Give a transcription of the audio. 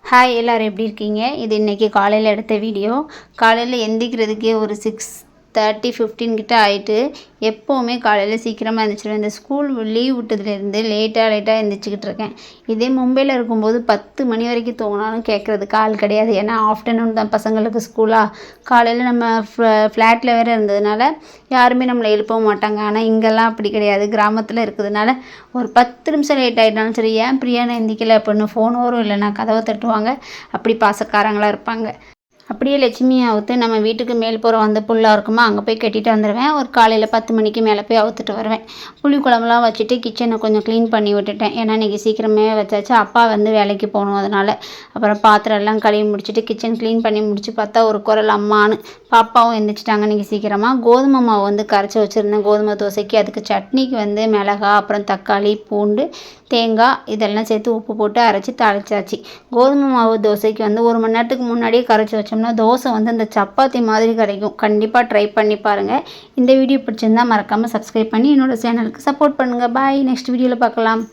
Hi எல்லோரும் எப்படி இருக்கீங்க? இது இன்றைக்கி காலையில் எடுத்த வீடியோ. காலையில் எந்திரிக்கிறதுக்கே ஒரு 6:30 15 கிட்ட ஆகிட்டு. எப்போவுமே காலையில் சீக்கிரமாக எழுந்திரிச்சிடுவேன். இந்த ஸ்கூல் லீவ் விட்டதுலேருந்து லேட்டாக எழுந்திரிச்சிக்கிட்டு இருக்கேன். இதே மும்பையில் இருக்கும்போது 10 மணி வரைக்கும் தூங்கினாலும் கேட்குறதுக்கு ஆள் கிடையாது. ஏன்னா ஆஃப்டர்நூன் தான் பசங்களுக்கு ஸ்கூலாக. காலையில் நம்ம ஃப்ளாட்டில் வேறு இருந்ததுனால யாருமே நம்மளை எழுப்பவும் மாட்டாங்க. ஆனால் இங்கெல்லாம் அப்படி கிடையாது. கிராமத்தில் இருக்கிறதுனால ஒரு 10 நிமிஷம் லேட் ஆகிட்டாலும் சரி, ஏன் பிரியாணி எந்திக்கலை அப்படின்னு ஃபோன் வரும், இல்லைன்னா கதவை தட்டுவாங்க. அப்படி பாசக்காரங்களாக இருப்பாங்க. அப்படியே லட்சுமியை அவுத்து நம்ம வீட்டுக்கு மேல் புறம் வந்து புல்லாக இருக்குமா, அங்கே போய் கட்டிட்டு வந்துடுவேன். ஒரு காலையில் 10 மணிக்கு மேலே போய் அவுத்துட்டு வருவேன். புளி குழம்புலாம் வச்சுட்டு கிச்சனை கொஞ்சம் க்ளீன் பண்ணி விட்டுட்டேன். ஏன்னா இன்றைக்கி சீக்கிரமே வச்சாச்சு. அப்பா வந்து வேலைக்கு போகணும், அதனால். அப்புறம் பாத்திரம் எல்லாம் கழுவி முடிச்சுட்டு கிச்சன் க்ளீன் பண்ணி முடிச்சு பார்த்தா ஒரு குரல் அம்மானு. பாப்பாவும் எழுந்திரிச்சிட்டாங்க இன்றைக்கி சீக்கிரமாக. கோதுமை மாவு வந்து கரைச்சி வச்சுருந்தேன் கோதுமை தோசைக்கு. அதுக்கு சட்னிக்கு வந்து மிளகா, அப்புறம் தக்காளி, பூண்டு, தேங்காய் இதெல்லாம் சேர்த்து உப்பு போட்டு அரைச்சி தாளிச்சாச்சு. கோதுமை மாவு தோசைக்கு வந்து 1 மணி நேரத்துக்கு முன்னாடியே கரைச்சி வச்சோம்னா தோசை வந்து அந்த சப்பாத்தி மாதிரி கிடைக்கும். கண்டிப்பாக ட்ரை பண்ணி பாருங்கள். இந்த வீடியோ பிடிச்சிருந்தால் மறக்காமல் சப்ஸ்கிரைப் பண்ணி என்னோடய சேனலுக்கு சப்போர்ட் பண்ணுங்கள். பாய். நெக்ஸ்ட் வீடியோவில் பார்க்கலாம்.